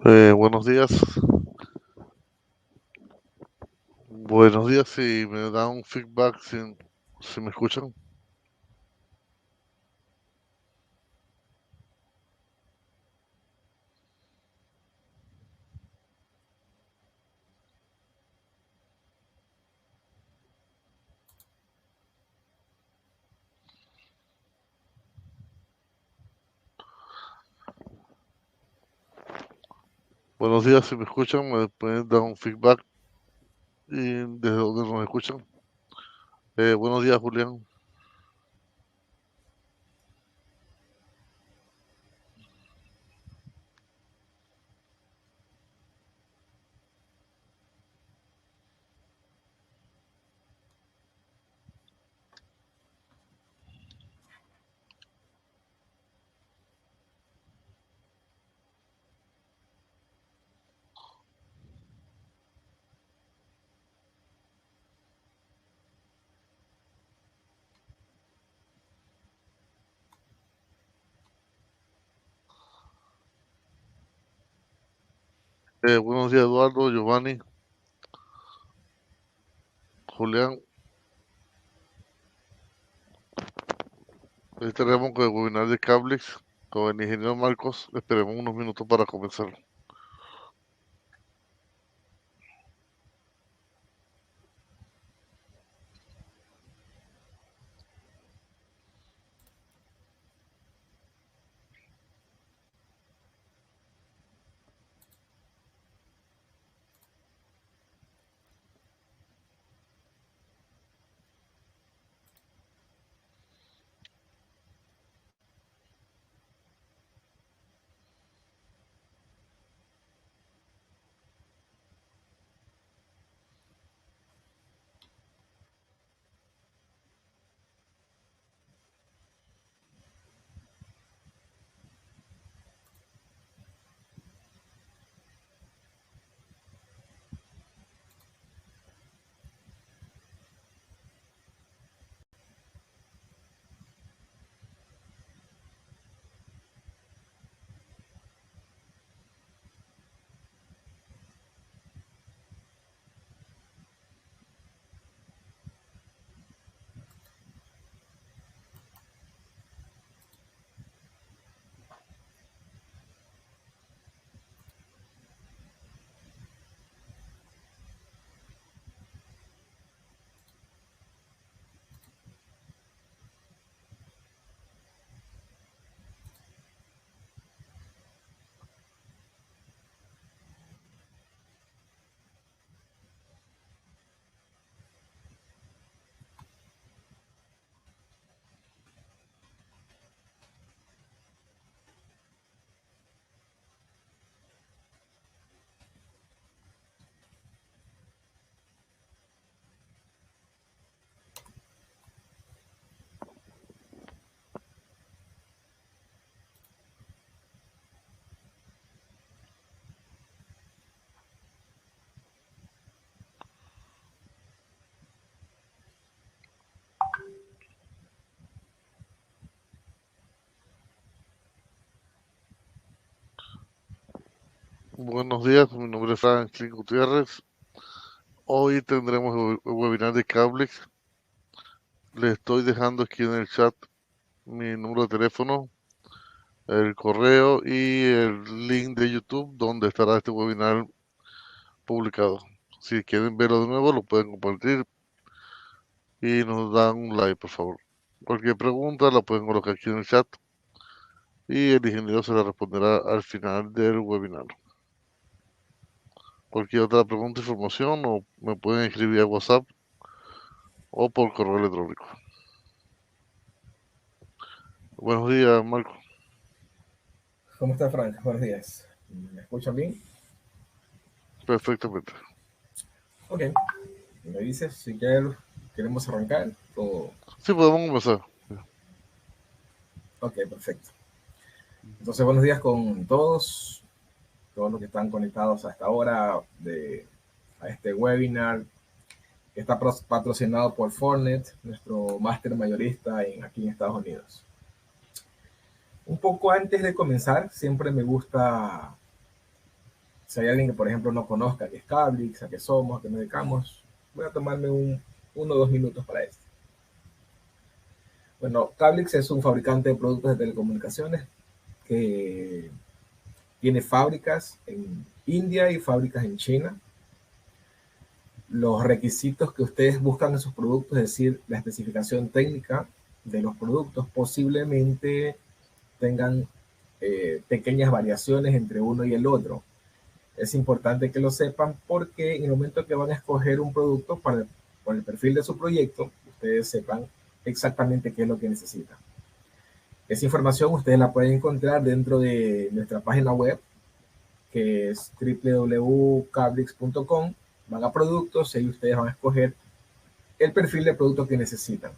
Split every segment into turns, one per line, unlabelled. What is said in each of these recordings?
Buenos días. Buenos días, si me da un feedback si me escuchan. Buenos días, si me escuchan, me pueden dar un feedback y desde donde nos escuchan. Buenos días, Julián. Buenos días, Eduardo, Giovanni, Julián. Hoy tenemos con el webinar de Cablix con el ingeniero Marcos. Esperemos unos minutos para comenzar. Buenos días, mi nombre es Franklin Gutiérrez. Hoy tendremos el webinar de Cablix. Le estoy dejando aquí en el chat mi número de teléfono, el correo y el link de YouTube donde estará este webinar publicado. Si quieren verlo de nuevo, lo pueden compartir y nos dan un like, por favor. Cualquier pregunta la pueden colocar aquí en el chat y el ingeniero se la responderá al final del webinar. Cualquier otra pregunta, información, o me pueden escribir a WhatsApp o por correo electrónico. Buenos días, Marco.
¿Cómo está, Frank? Buenos días. ¿Me escuchan bien?
Perfectamente.
Ok. Me dices si queremos arrancar o...
Sí, podemos comenzar.
Ok, perfecto. Entonces, buenos días con todos los que están conectados a esta hora a este webinar que está patrocinado por Fortnet, nuestro máster mayorista aquí en Estados Unidos. Un poco antes de comenzar, siempre me gusta Si hay alguien que, por ejemplo, no conozca qué es Cablix, a qué somos, a qué nos dedicamos, voy a tomarme 1 o 2 minutos para esto. Bueno, Cablix es un fabricante de productos de telecomunicaciones que tiene fábricas en India y fábricas en China. Los requisitos que ustedes buscan en sus productos, es decir, la especificación técnica de los productos, posiblemente tengan pequeñas variaciones entre uno y el otro. Es importante que lo sepan porque en el momento que van a escoger un producto por el perfil de su proyecto, ustedes sepan exactamente qué es lo que necesitan. Esa información ustedes la pueden encontrar dentro de nuestra página web, que es www.cablix.com. Van a productos y ahí ustedes van a escoger el perfil de producto que necesitan.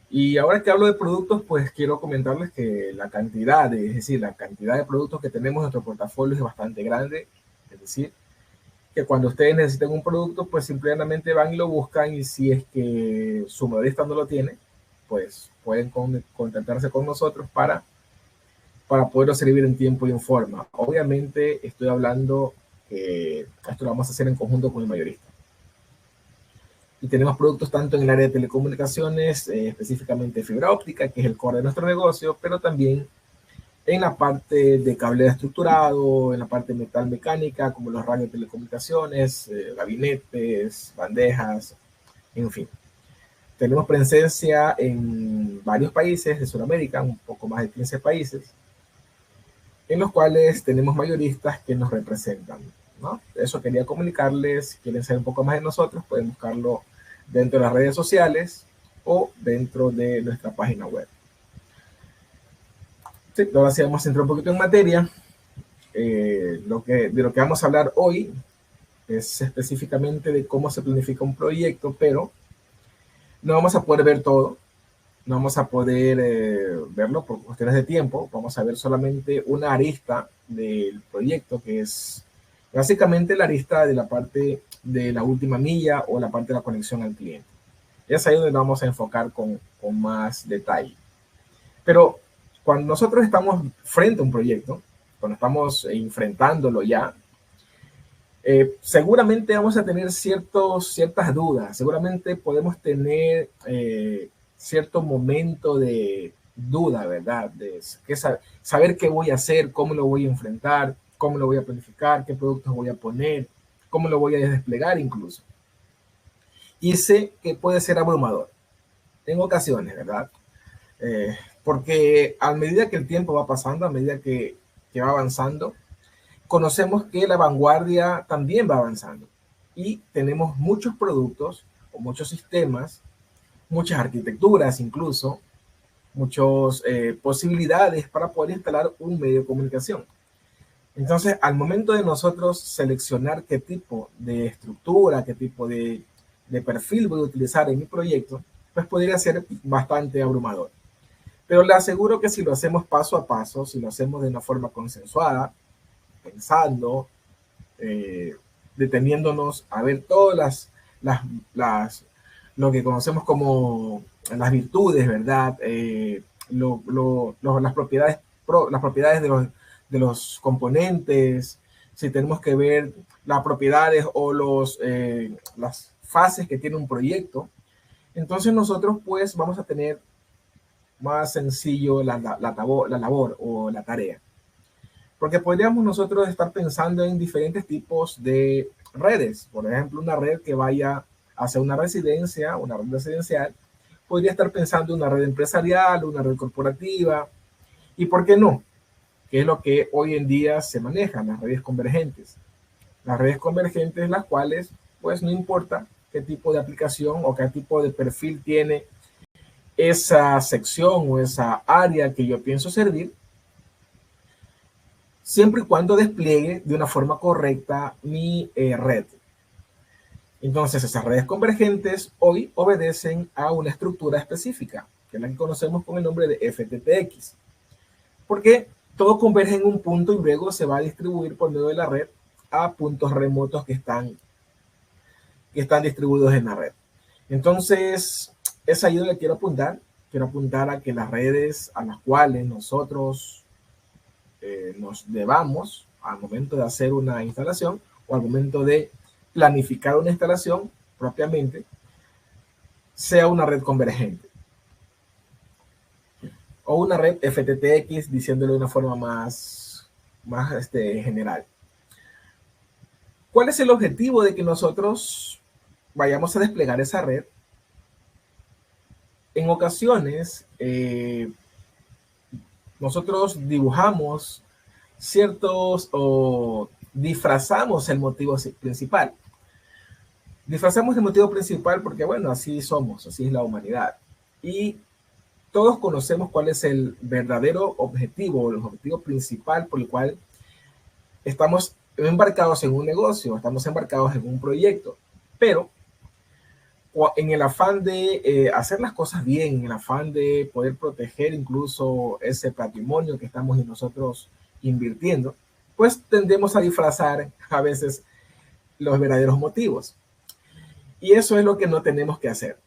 Y ahora que hablo de productos, pues quiero comentarles que la cantidad de productos que tenemos en nuestro portafolio es bastante grande. Es decir, que cuando ustedes necesiten un producto, pues simplemente van y lo buscan, y si es que su mayorista no lo tiene, pues pueden contactarse con nosotros para poderlo servir en tiempo y en forma. Obviamente estoy hablando que esto lo vamos a hacer en conjunto con el mayorista. Y tenemos productos tanto en el área de telecomunicaciones, específicamente fibra óptica, que es el core de nuestro negocio, pero también en la parte de cableado estructurado, en la parte de metal mecánica, como los radios de telecomunicaciones, gabinetes, bandejas, en fin. Tenemos presencia en varios países de Sudamérica, un poco más de 15 países, en los cuales tenemos mayoristas que nos representan, ¿no? Eso quería comunicarles. Si quieren saber un poco más de nosotros, pueden buscarlo dentro de las redes sociales o dentro de nuestra página web. Sí, ahora sí vamos a entrar un poquito en materia. De lo que vamos a hablar hoy es específicamente de cómo se planifica un proyecto, pero no vamos a poder ver todo. No vamos a poder verlo por cuestiones de tiempo. Vamos a ver solamente una arista del proyecto, que es básicamente la arista de la parte de la última milla o la parte de la conexión al cliente. Es ahí donde nos vamos a enfocar con más detalle. Pero cuando nosotros estamos frente a un proyecto, cuando estamos enfrentándolo ya, seguramente vamos a tener ciertas dudas. Seguramente podemos tener cierto momento de duda, ¿verdad? De saber qué voy a hacer, cómo lo voy a enfrentar, cómo lo voy a planificar, qué productos voy a poner, cómo lo voy a desplegar incluso. Y sé que puede ser abrumador en ocasiones, ¿verdad? Porque a medida que el tiempo va pasando, a medida que va avanzando, conocemos que la vanguardia también va avanzando y tenemos muchos productos o muchos sistemas, muchas arquitecturas incluso, muchas posibilidades para poder instalar un medio de comunicación. Entonces, al momento de nosotros seleccionar qué tipo de estructura, qué tipo de perfil voy a utilizar en mi proyecto, pues podría ser bastante abrumador. Pero le aseguro que si lo hacemos paso a paso, si lo hacemos de una forma consensuada, pensando, deteniéndonos a ver todas lo que conocemos como las virtudes, ¿verdad? Las propiedades de los componentes, si tenemos que ver las propiedades o las fases que tiene un proyecto, entonces nosotros pues vamos a tener más sencillo la labor o la tarea. Porque podríamos nosotros estar pensando en diferentes tipos de redes. Por ejemplo, una red que vaya hacia una residencia, una red residencial. Podría estar pensando en una red empresarial, una red corporativa. ¿Y por qué no? Que es lo que hoy en día se maneja, las redes convergentes. Las redes convergentes, las cuales, pues no importa qué tipo de aplicación o qué tipo de perfil tiene esa sección o esa área que yo pienso servir, siempre y cuando despliegue de una forma correcta mi red. Entonces, esas redes convergentes hoy obedecen a una estructura específica, que es la que conocemos con el nombre de FTTX, porque todo converge en un punto y luego se va a distribuir por medio de la red a puntos remotos que están distribuidos en la red. Entonces, es ahí donde quiero apuntar. Quiero apuntar a que las redes a las cuales nosotros nos debamos al momento de hacer una instalación o al momento de planificar una instalación propiamente, sea una red convergente o una red FTTX, diciéndolo de una forma más general. ¿Cuál es el objetivo de que nosotros vayamos a desplegar esa red? En ocasiones, nosotros dibujamos ciertos o disfrazamos el motivo principal. Disfrazamos el motivo principal porque, bueno, así somos, así es la humanidad. Y todos conocemos cuál es el verdadero objetivo, el objetivo principal por el cual estamos embarcados en un negocio, estamos embarcados en un proyecto. Pero en el afán de hacer las cosas bien, en el afán de poder proteger incluso ese patrimonio que estamos nosotros invirtiendo, pues tendemos a disfrazar a veces los verdaderos motivos. Y eso es lo que no tenemos que hacer.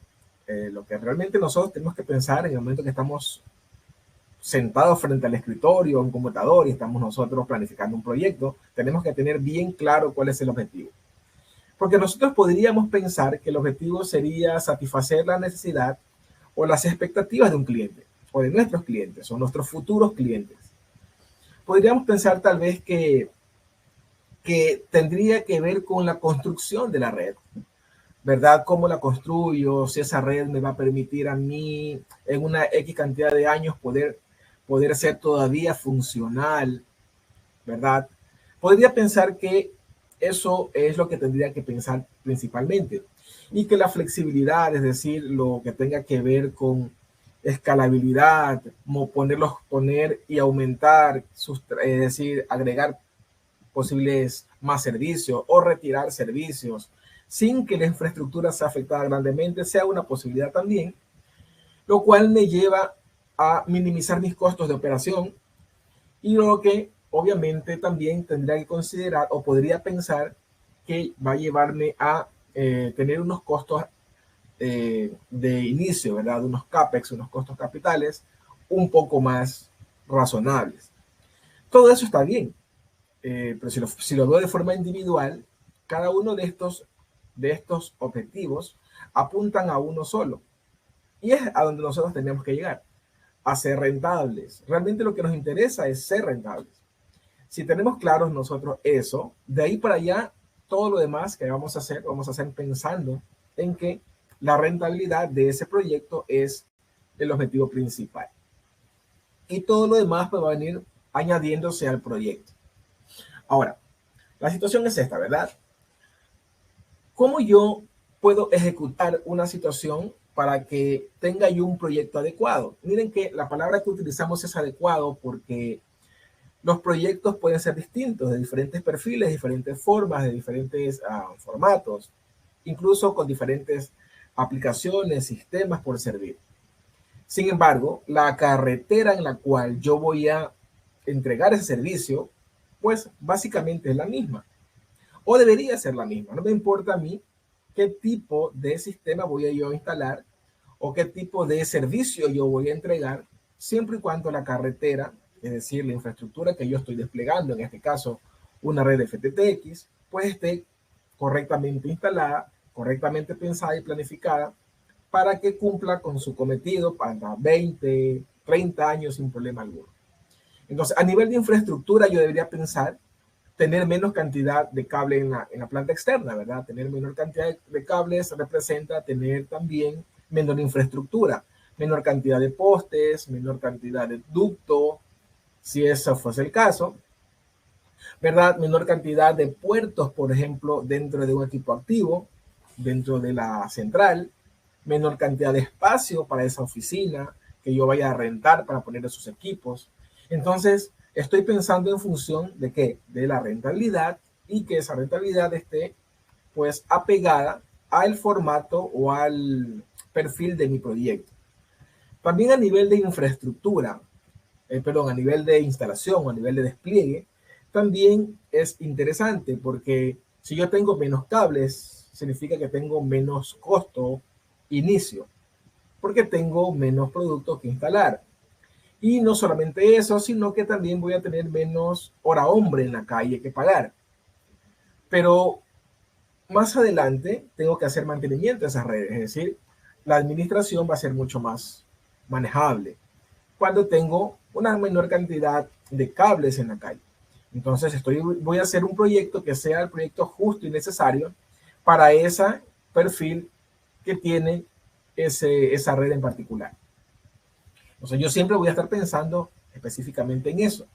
Lo que realmente nosotros tenemos que pensar en el momento que estamos sentados frente al escritorio, un computador, y estamos nosotros planificando un proyecto, tenemos que tener bien claro cuál es el objetivo. Porque nosotros podríamos pensar que el objetivo sería satisfacer la necesidad o las expectativas de un cliente, o de nuestros clientes, o nuestros futuros clientes. Podríamos pensar tal vez que tendría que ver con la construcción de la red, ¿verdad? ¿Cómo la construyo? Si esa red me va a permitir a mí en una X cantidad de años poder ser todavía funcional, ¿verdad? Podría pensar que eso es lo que tendría que pensar principalmente. Y que la flexibilidad, es decir, lo que tenga que ver con escalabilidad, como poner y aumentar, es decir, agregar posibles más servicios o retirar servicios sin que la infraestructura sea afectada grandemente, sea una posibilidad también, lo cual me lleva a minimizar mis costos de operación y lo que obviamente también tendría que considerar o podría pensar que va a llevarme a tener unos costos de inicio, ¿verdad? Unos CAPEX, unos costos capitales un poco más razonables. Todo eso está bien, pero si lo veo de forma individual, cada uno de estos objetivos apuntan a uno solo. Y es a donde nosotros tenemos que llegar, a ser rentables. Realmente lo que nos interesa es ser rentables. Si tenemos claros nosotros eso, de ahí para allá, todo lo demás que vamos a hacer pensando en que la rentabilidad de ese proyecto es el objetivo principal. Y todo lo demás pues, va a venir añadiéndose al proyecto. Ahora, la situación es esta, ¿verdad? ¿Cómo yo puedo ejecutar una situación para que tenga yo un proyecto adecuado? Miren que la palabra que utilizamos es adecuado porque los proyectos pueden ser distintos, de diferentes perfiles, diferentes formas, de diferentes formatos, incluso con diferentes aplicaciones, sistemas por servir. Sin embargo, la carretera en la cual yo voy a entregar ese servicio, pues básicamente es la misma, o debería ser la misma. No me importa a mí qué tipo de sistema voy a yo instalar o qué tipo de servicio yo voy a entregar, siempre y cuando la carretera, es decir, la infraestructura que yo estoy desplegando, en este caso una red de FTTX, pues esté correctamente instalada, correctamente pensada y planificada para que cumpla con su cometido para 20, 30 años sin problema alguno. Entonces, a nivel de infraestructura, yo debería pensar tener menos cantidad de cable en la planta externa, ¿verdad? Tener menor cantidad de cables representa tener también menor infraestructura, menor cantidad de postes, menor cantidad de ducto, si eso fuese el caso, ¿verdad? Menor cantidad de puertos, por ejemplo, dentro de un equipo activo, dentro de la central, menor cantidad de espacio para esa oficina que yo vaya a rentar para poner esos equipos. Entonces, estoy pensando en función de qué? De la rentabilidad y que esa rentabilidad esté pues apegada al formato o al perfil de mi proyecto. También a nivel de infraestructura, a nivel de instalación o a nivel de despliegue, también es interesante porque si yo tengo menos cables, significa que tengo menos costo inicio, porque tengo menos productos que instalar. Y no solamente eso, sino que también voy a tener menos hora hombre en la calle que pagar. Pero más adelante tengo que hacer mantenimiento de esas redes, es decir, la administración va a ser mucho más manejable cuando tengo una menor cantidad de cables en la calle. Entonces voy a hacer un proyecto que sea el proyecto justo y necesario para ese perfil que tiene esa red en particular. Entonces yo siempre voy a estar pensando específicamente en eso.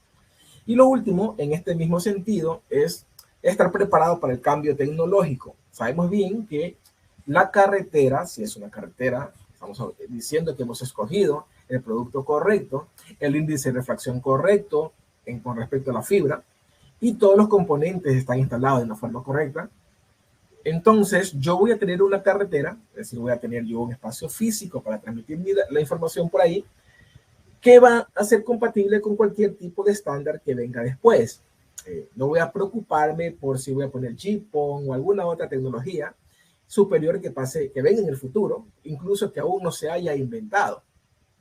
Y lo último, en este mismo sentido, es estar preparado para el cambio tecnológico. Sabemos bien que la carretera, si es una carretera, estamos diciendo que hemos escogido el producto correcto, el índice de refracción correcto con respecto a la fibra, y todos los componentes están instalados de una forma correcta. Entonces, yo voy a tener una carretera, es decir, voy a tener yo un espacio físico para transmitir la información por ahí, que va a ser compatible con cualquier tipo de estándar que venga después. No voy a preocuparme por si voy a poner GPON o alguna otra tecnología superior que venga en el futuro, incluso que aún no se haya inventado.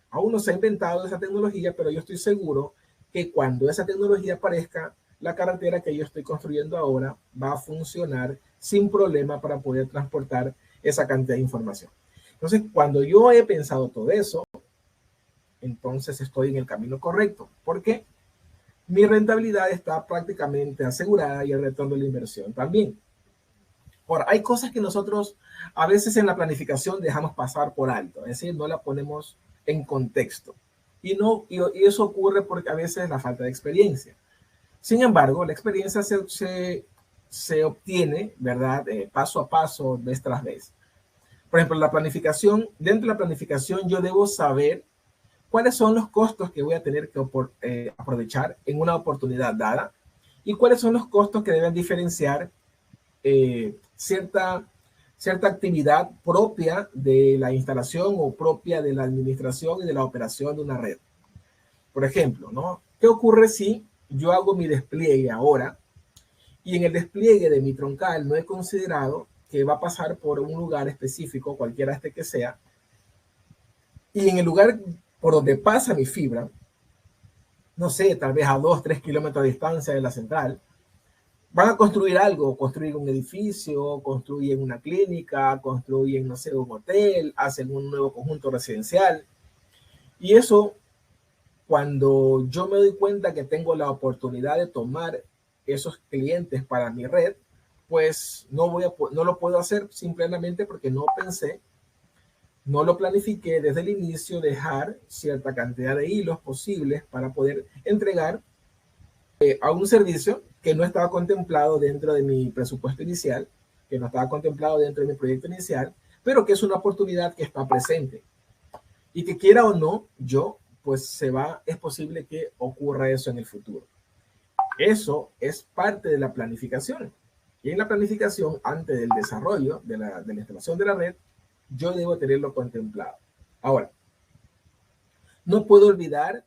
Aún no se ha inventado esa tecnología, pero yo estoy seguro que cuando esa tecnología aparezca, la carretera que yo estoy construyendo ahora va a funcionar sin problema para poder transportar esa cantidad de información. Entonces, cuando yo he pensado todo eso, entonces estoy en el camino correcto. ¿Por qué? Mi rentabilidad está prácticamente asegurada y el retorno de la inversión también. Ahora, hay cosas que nosotros a veces en la planificación dejamos pasar por alto, es decir, no la ponemos en contexto. Y eso ocurre porque a veces la falta de experiencia. Sin embargo, la experiencia se obtiene, ¿verdad? Paso a paso, vez tras vez. Por ejemplo, la planificación, dentro de la planificación yo debo saber cuáles son los costos que voy a tener que aprovechar en una oportunidad dada y cuáles son los costos que deben diferenciar cierta actividad propia de la instalación o propia de la administración y de la operación de una red. Por ejemplo, ¿no? ¿Qué ocurre si yo hago mi despliegue ahora y en el despliegue de mi troncal no he considerado que va a pasar por un lugar específico, cualquiera este que sea, y en el lugar por donde pasa mi fibra, no sé, tal vez a 2-3 kilómetros de distancia de la central, van a construir algo, construir un edificio, construyen una clínica, construyen, no sé, un hotel, hacen un nuevo conjunto residencial. Y eso, cuando yo me doy cuenta que tengo la oportunidad de tomar esos clientes para mi red, pues no lo puedo hacer simplemente porque no pensé, no lo planifiqué desde el inicio, dejar cierta cantidad de hilos posibles para poder entregar a un servicio que no estaba contemplado dentro de mi presupuesto inicial, que no estaba contemplado dentro de mi proyecto inicial, pero que es una oportunidad que está presente. Y que quiera o no, pues es posible que ocurra eso en el futuro. Eso es parte de la planificación. Y en la planificación, antes del desarrollo de la instalación de la red, yo debo tenerlo contemplado. Ahora, no puedo olvidar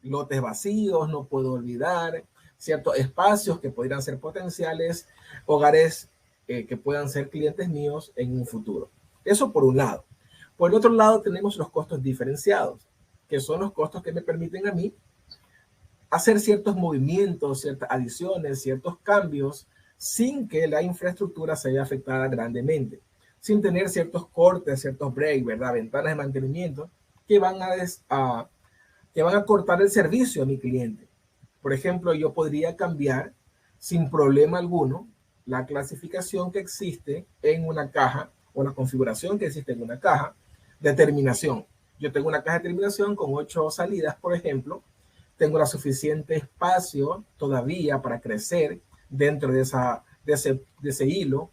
lotes vacíos, no puedo olvidar ciertos espacios que podrían ser potenciales hogares que puedan ser clientes míos en un futuro. Eso por un lado. Por el otro lado tenemos los costos diferenciados, que son los costos que me permiten a mí hacer ciertos movimientos, ciertas adiciones, ciertos cambios sin que la infraestructura se vea afectada grandemente, sin tener ciertos cortes, ciertos breaks, ¿verdad? Ventanas de mantenimiento que van a cortar el servicio a mi cliente. Por ejemplo, yo podría cambiar sin problema alguno la clasificación que existe en una caja o la configuración que existe en una caja de terminación. Yo tengo una caja de terminación con 8 salidas, por ejemplo. Tengo la suficiente espacio todavía para crecer dentro de ese hilo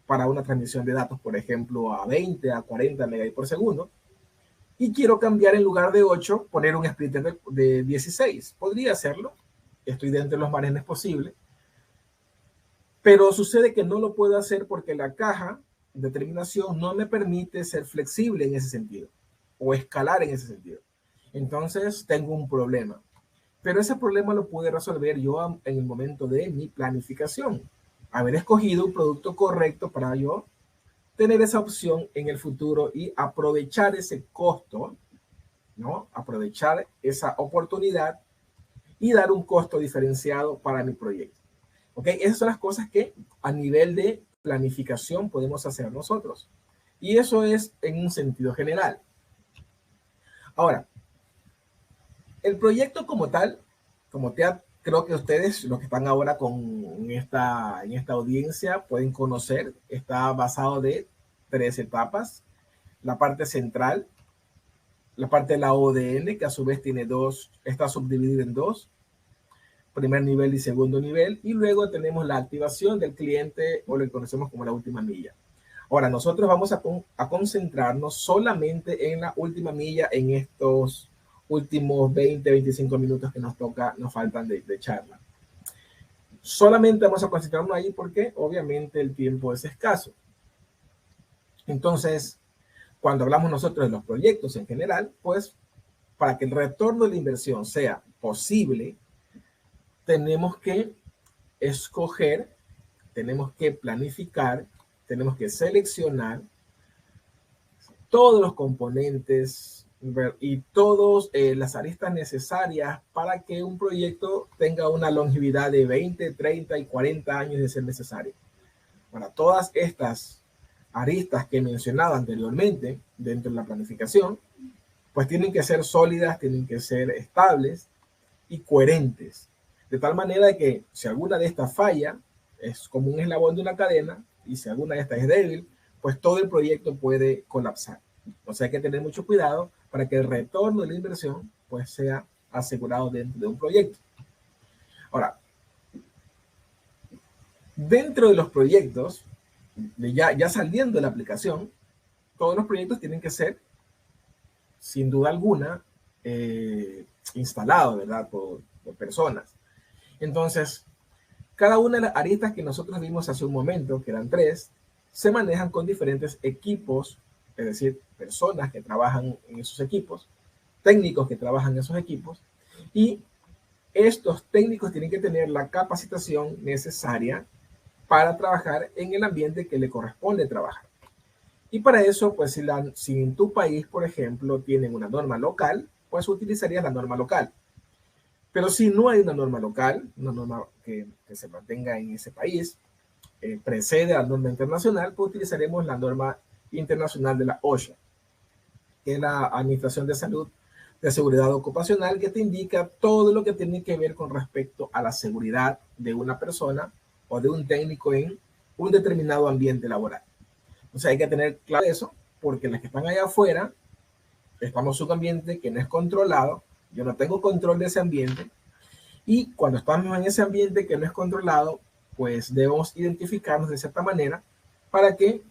para una transmisión de datos, por ejemplo, a 20, a 40 megabits por segundo. Y quiero cambiar en lugar de 8, poner un splitter de 16. Podría hacerlo, estoy dentro de los márgenes posibles, pero sucede que no lo puedo hacer porque la caja de terminación no me permite ser flexible en ese sentido o escalar en ese sentido. Entonces tengo un problema. Pero ese problema lo pude resolver yo en el momento de mi planificación. Haber escogido un producto correcto para yo tener esa opción en el futuro y aprovechar ese costo ¿no? Aprovechar esa oportunidad y dar un costo diferenciado para mi proyecto. ¿Ok? Esas son las cosas que a nivel de planificación podemos hacer nosotros. Y eso es en un sentido general. Ahora, el proyecto como tal, creo que ustedes, los que están ahora en esta audiencia, pueden conocer, está basado de 3 etapas. La parte central, la parte de la ODN, que a su vez tiene está subdividida en 2, primer nivel y segundo nivel, y luego tenemos la activación del cliente, o lo que conocemos como la última milla. Ahora, nosotros vamos a concentrarnos solamente en la última milla en estos últimos 20, 25 minutos que nos faltan de charla. Solamente vamos a concentrarnos ahí porque obviamente el tiempo es escaso. Entonces, cuando hablamos nosotros de los proyectos en general, pues para que el retorno de la inversión sea posible, tenemos que escoger, tenemos que planificar, tenemos que seleccionar todos los componentes y todas las aristas necesarias para que un proyecto tenga una longevidad de 20, 30 y 40 años de ser necesario. Para todas estas aristas que he mencionado anteriormente dentro de la planificación, pues tienen que ser sólidas, tienen que ser estables y coherentes. De tal manera que si alguna de estas falla, es como un eslabón de una cadena, y si alguna de estas es débil, pues todo el proyecto puede colapsar. O sea, hay que tener mucho cuidado para que el retorno de la inversión pues sea asegurado dentro de un proyecto. Ahora, dentro de los proyectos, ya saliendo de la aplicación, todos los proyectos tienen que ser, sin duda alguna, instalados, ¿verdad? Por personas. Entonces, cada una de las aristas que nosotros vimos hace un momento, que eran 3, se manejan con diferentes equipos, es decir, personas que trabajan en esos equipos, técnicos que trabajan en esos equipos, y estos técnicos tienen que tener la capacitación necesaria para trabajar en el ambiente que le corresponde trabajar. Y para eso, pues si en tu país, por ejemplo, tienen una norma local, pues utilizarías la norma local. Pero si no hay una norma local, una norma que se mantenga en ese país, precede a la norma internacional, pues utilizaremos la norma internacional de la OSHA, que es la Administración de Salud de Seguridad Ocupacional, que te indica todo lo que tiene que ver con respecto a la seguridad de una persona o de un técnico en un determinado ambiente laboral. O sea, hay que tener claro eso, porque las que están allá afuera, estamos en un ambiente que no es controlado, yo no tengo control de ese ambiente, y cuando estamos en ese ambiente que no es controlado, pues debemos identificarnos de cierta manera para que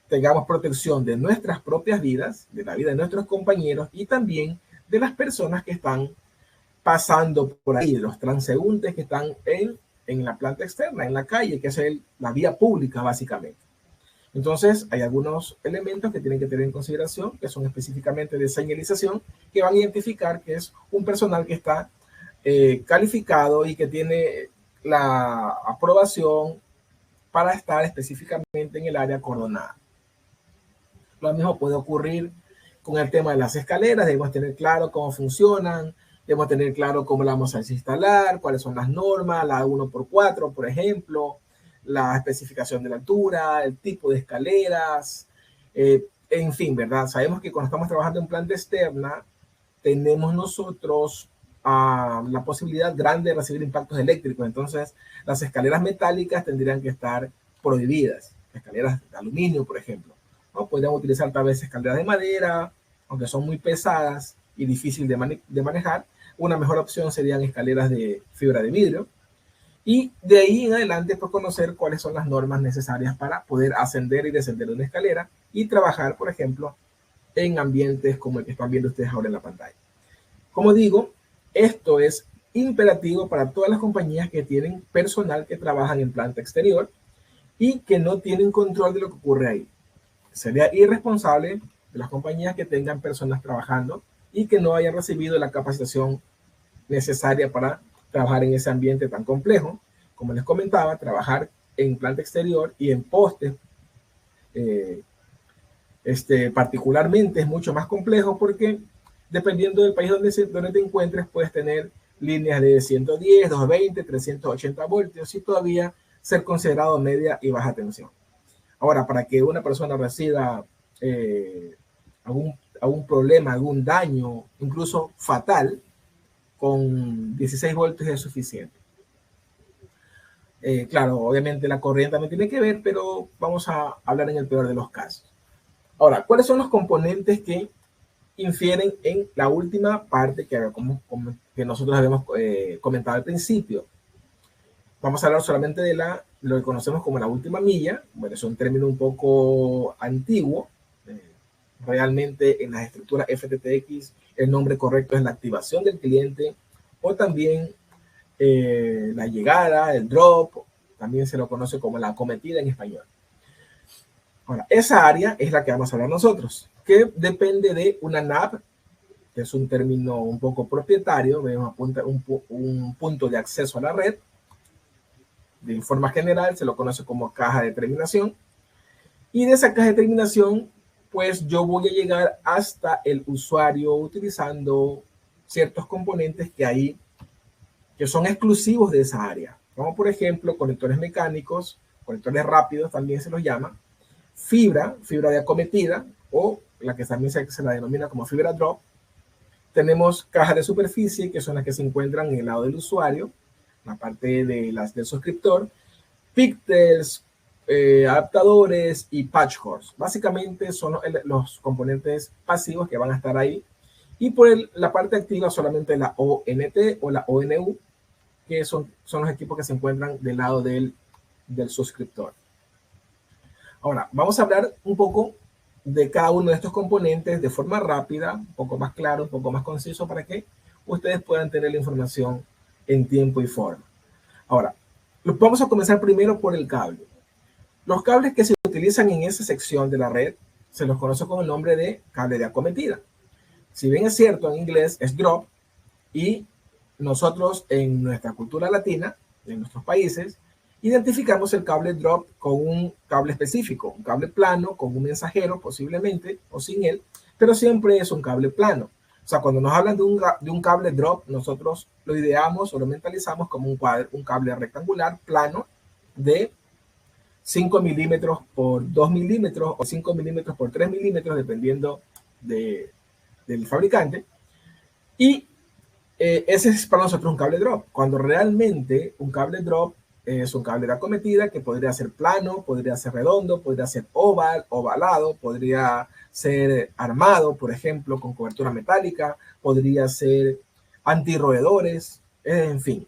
tengamos protección de nuestras propias vidas, de la vida de nuestros compañeros y también de las personas que están pasando por ahí, de los transeúntes que están en la planta externa, en la calle, que es la vía pública básicamente. Entonces, hay algunos elementos que tienen que tener en consideración, que son específicamente de señalización, que van a identificar que es un personal que está calificado y que tiene la aprobación para estar específicamente en el área acordonada. Lo mismo puede ocurrir con el tema de las escaleras, debemos tener claro cómo funcionan, debemos tener claro cómo la vamos a instalar, cuáles son las normas, la 1x4, por ejemplo, la especificación de la altura, el tipo de escaleras, en fin, ¿verdad? Sabemos que cuando estamos trabajando en planta externa, tenemos nosotros la posibilidad grande de recibir impactos eléctricos. Entonces, las escaleras metálicas tendrían que estar prohibidas. Escaleras de aluminio, por ejemplo. ¿No? Podríamos utilizar tal vez escaleras de madera, aunque son muy pesadas y difíciles de manejar. Una mejor opción serían escaleras de fibra de vidrio. Y de ahí en adelante, pues conocer cuáles son las normas necesarias para poder ascender y descender de una escalera y trabajar, por ejemplo, en ambientes como el que están viendo ustedes ahora en la pantalla. Como digo, esto es imperativo para todas las compañías que tienen personal que trabajan en planta exterior y que no tienen control de lo que ocurre ahí. Sería irresponsable de las compañías que tengan personas trabajando y que no hayan recibido la capacitación necesaria para trabajar en ese ambiente tan complejo. Como les comentaba, trabajar en planta exterior y en postes particularmente es mucho más complejo porque dependiendo del país donde te encuentres, puedes tener líneas de 110, 220, 380 voltios y todavía ser considerado media y baja tensión. Ahora, para que una persona reciba algún problema, algún daño, incluso fatal, con 16 voltios es suficiente. Claro, obviamente la corriente también tiene que ver, pero vamos a hablar en el peor de los casos. Ahora, ¿cuáles son los componentes que infieren en la última parte que nosotros habíamos comentado al principio? Vamos a hablar solamente de lo que conocemos como la última milla. Bueno, es un término un poco antiguo. Realmente en las estructuras FTTX el nombre correcto es la activación del cliente o también la llegada, el drop, también se lo conoce como la acometida en español. Ahora, esa área es la que vamos a hablar nosotros, que depende de una NAP, que es un término un poco propietario, un punto de acceso a la red. De forma general se lo conoce como caja de terminación. Y de esa caja de terminación, pues yo voy a llegar hasta el usuario utilizando ciertos componentes que son exclusivos de esa área. Como por ejemplo, conectores mecánicos, conectores rápidos también se los llama, fibra de acometida o la que también se la denomina como fibra drop. Tenemos cajas de superficie, que son las que se encuentran en el lado del usuario, la parte del suscriptor, píxeles, adaptadores y patch cores. Básicamente son los componentes pasivos que van a estar ahí. Y por la parte activa solamente la ONT o la ONU, que son los equipos que se encuentran del lado del suscriptor. Ahora, vamos a hablar un poco de cada uno de estos componentes de forma rápida, un poco más claro, un poco más conciso, para que ustedes puedan tener la información en tiempo y forma. Ahora, vamos a comenzar primero por el cable. Los cables que se utilizan en esa sección de la red se los conoce con el nombre de cable de acometida. Si bien es cierto, en inglés es drop, y nosotros en nuestra cultura latina, en nuestros países, identificamos el cable drop con un cable específico, un cable plano con un mensajero posiblemente o sin él, pero siempre es un cable plano. O sea, cuando nos hablan de un cable drop, nosotros lo ideamos o lo mentalizamos como un cable rectangular plano de 5 milímetros por 2 milímetros o 5 milímetros por 3 milímetros, dependiendo del fabricante. Y ese es para nosotros un cable drop, cuando realmente un cable drop es un cable de acometida que podría ser plano, podría ser redondo, podría ser ovalado, podría ser armado, por ejemplo, con cobertura metálica, podría ser antirroedores, en fin,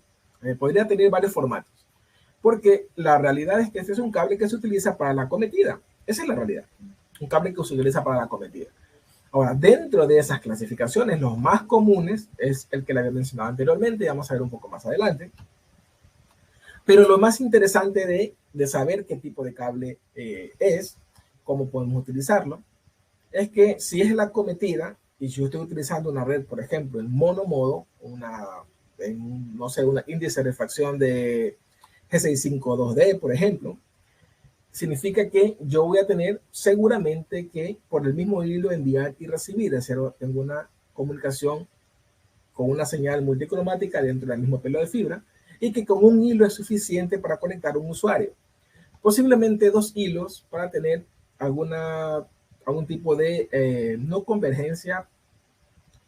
podría tener varios formatos. Porque la realidad es que este es un cable que se utiliza para la acometida. Esa es la realidad. Un cable que se utiliza para la acometida. Ahora, dentro de esas clasificaciones, los más comunes es el que le había mencionado anteriormente, y vamos a ver un poco más adelante. Pero lo más interesante de saber qué tipo de cable es, cómo podemos utilizarlo, es que si es la acometida, y si yo estoy utilizando una red, por ejemplo, en monomodo, no sé, una índice de refracción de G652D, por ejemplo, significa que yo voy a tener seguramente que por el mismo hilo enviar y recibir, es decir, tengo una comunicación con una señal multicromática dentro del mismo pelo de fibra y que con un hilo es suficiente para conectar un usuario. Posiblemente 2 hilos para tener algún tipo de no convergencia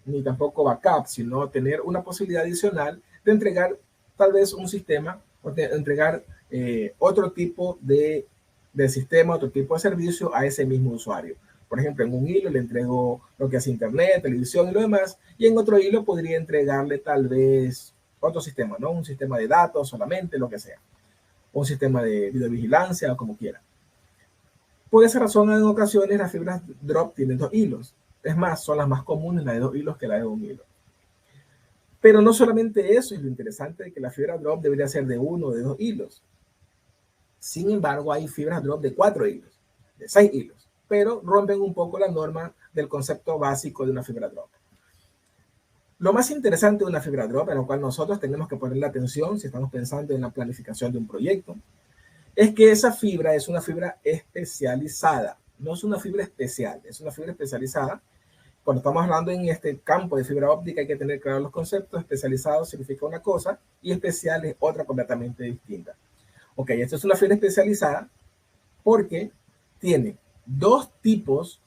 ni tampoco backup, sino tener una posibilidad adicional de entregar tal vez un sistema o de entregar otro tipo de sistema, otro tipo de servicio a ese mismo usuario. Por ejemplo, en un hilo le entrego lo que es internet, televisión y lo demás, y en otro hilo podría entregarle tal vez otro sistema, ¿no? Un sistema de datos solamente, lo que sea. Un sistema de videovigilancia o como quiera. Por esa razón, en ocasiones las fibras drop tienen 2 hilos. Es más, son las más comunes la de 2 hilos que la de 1 hilo. Pero no solamente eso es lo interesante de que la fibra drop debería ser de 1 o de 2 hilos. Sin embargo, hay fibras drop de 4 hilos, de 6 hilos, pero rompen un poco la norma del concepto básico de una fibra drop. Lo más interesante de una fibra drop, en lo cual nosotros tenemos que ponerle atención si estamos pensando en la planificación de un proyecto, es que esa fibra es una fibra especializada. No es una fibra especial, es una fibra especializada cuando estamos hablando en este campo de fibra óptica hay que tener claros los conceptos. Especializado significa una cosa y especial es otra completamente distinta. Ok, esto es una fibra especializada porque tiene dos tipos,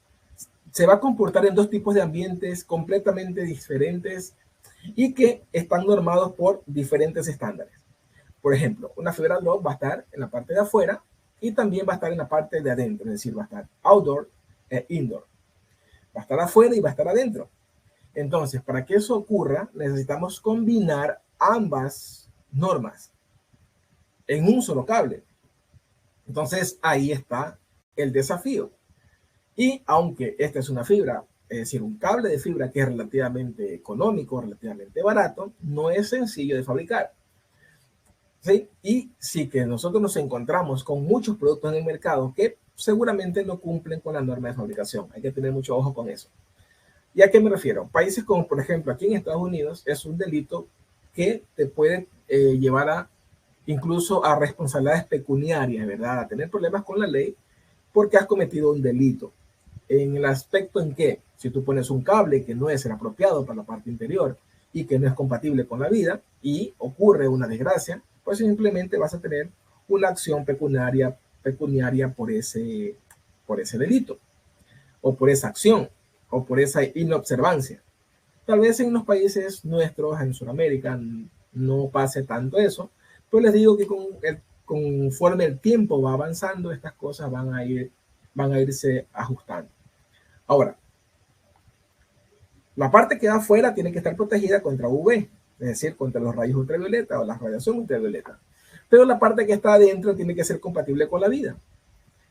se va a comportar en dos tipos de ambientes completamente diferentes y que están normados por diferentes estándares. Por ejemplo, una fibra drop va a estar en la parte de afuera y también va a estar en la parte de adentro, es decir, va a estar outdoor e indoor. Va a estar afuera y va a estar adentro. Entonces, para que eso ocurra, necesitamos combinar ambas normas en un solo cable. Entonces, ahí está el desafío. Y aunque esta es una fibra, es decir, un cable de fibra que es relativamente económico, relativamente barato, no es sencillo de fabricar. ¿Sí? Y sí que nosotros nos encontramos con muchos productos en el mercado que seguramente no cumplen con la norma de fabricación. Hay que tener mucho ojo con eso. ¿Y a qué me refiero? Países como, por ejemplo, aquí en Estados Unidos, es un delito que te puede llevar a incluso a responsabilidades pecuniarias, ¿verdad? A tener problemas con la ley porque has cometido un delito. En el aspecto en que, si tú pones un cable que no es el apropiado para la parte interior y que no es compatible con la vida y ocurre una desgracia, pues simplemente vas a tener una acción pecuniaria por ese delito o por esa acción o por esa inobservancia. Tal vez en los países nuestros, en Sudamérica, no pase tanto eso, pero les digo que conforme el tiempo va avanzando, estas cosas van a irse ajustando. Ahora, la parte que da afuera tiene que estar protegida contra UV, es decir, contra los rayos ultravioleta o la radiación ultravioleta. Pero la parte que está adentro tiene que ser compatible con la vida.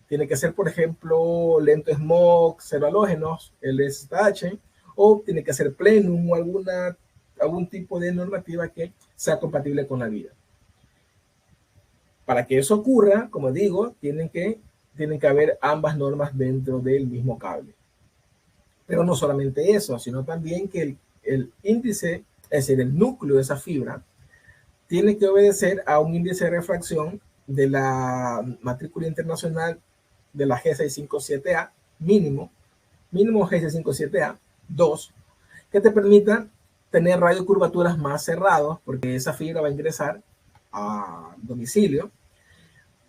Tiene que ser, por ejemplo, lento smog, cero halógenos, LSH, o tiene que ser plenum o algún tipo de normativa que sea compatible con la vida. Para que eso ocurra, como digo, tienen que haber ambas normas dentro del mismo cable. Pero no solamente eso, sino también que el índice, es decir, el núcleo de esa fibra, tiene que obedecer a un índice de refracción de la matrícula internacional de la G657A, mínimo G657A 2, que te permita tener radiocurvaturas más cerrados, porque esa fibra va a ingresar a domicilio,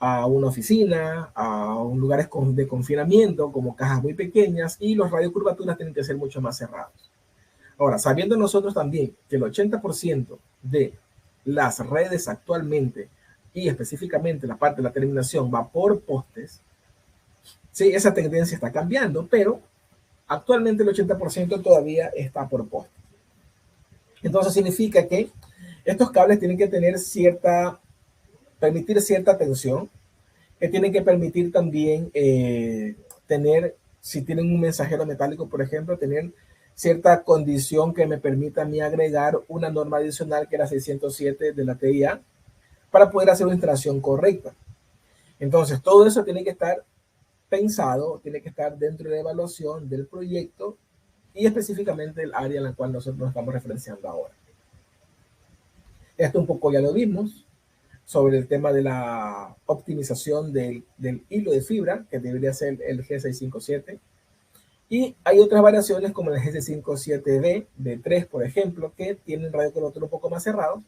a una oficina, a un lugares de confinamiento, como cajas muy pequeñas, y los radiocurvaturas tienen que ser mucho más cerrados. Ahora, sabiendo nosotros también que el 80% de las redes actualmente, y específicamente la parte de la terminación, va por postes, sí, esa tendencia está cambiando, pero actualmente el 80% todavía está por postes. Entonces significa que estos cables tienen que permitir cierta tensión, que tienen que permitir también tener, si tienen un mensajero metálico, por ejemplo, tener cierta condición que me permita a mí agregar una norma adicional que era 607 de la TIA para poder hacer una instalación correcta. Entonces, todo eso tiene que estar pensado, tiene que estar dentro de la evaluación del proyecto y específicamente el área en la cual nosotros nos estamos referenciando ahora. Esto un poco ya lo vimos sobre el tema de la optimización del hilo de fibra, que debería ser el G657. Y hay otras variaciones como el G657B, B3, por ejemplo, que tienen radiocurvatura un poco más cerrados,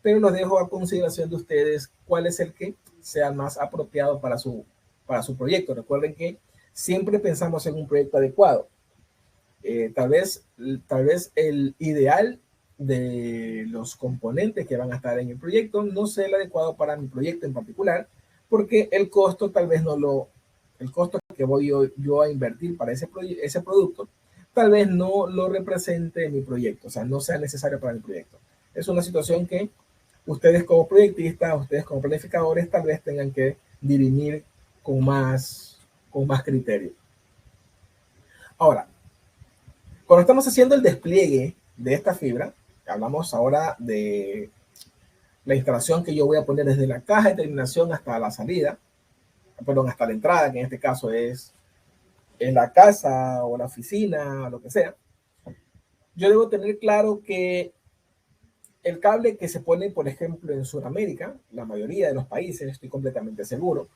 pero los dejo a consideración de ustedes cuál es el que sea más apropiado para su proyecto. Recuerden que siempre pensamos en un proyecto adecuado. Tal vez el ideal de los componentes que van a estar en el proyecto no sea el adecuado para mi proyecto en particular, porque el costo tal vez el costo que voy yo a invertir para ese producto, tal vez no lo represente mi proyecto, o sea, no sea necesario para mi proyecto. Es una situación que ustedes como proyectistas, ustedes como planificadores, tal vez tengan que dirimir con más criterio. Ahora, cuando estamos haciendo el despliegue de esta fibra, hablamos ahora de la instalación que yo voy a poner desde la caja de terminación hasta la salida, perdón, hasta la entrada, que en este caso es en la casa o la oficina, lo que sea. Yo debo tener claro que el cable que se pone, por ejemplo, en Sudamérica, la mayoría de los países, estoy completamente seguro,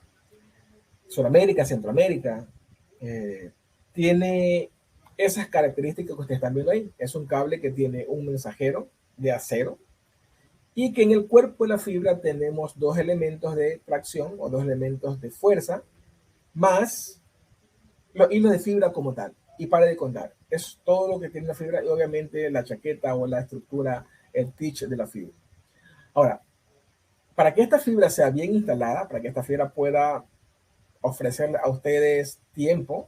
Sudamérica, Centroamérica, tiene esas características que ustedes están viendo ahí. Es un cable que tiene un mensajero de acero y que en el cuerpo de la fibra tenemos dos elementos de tracción o dos elementos de fuerza más los hilos de fibra como tal. Y para de contar, es todo lo que tiene la fibra y obviamente la chaqueta o la estructura, el teach de la fibra. Ahora, para que esta fibra sea bien instalada, para que esta fibra pueda ofrecerle a ustedes tiempo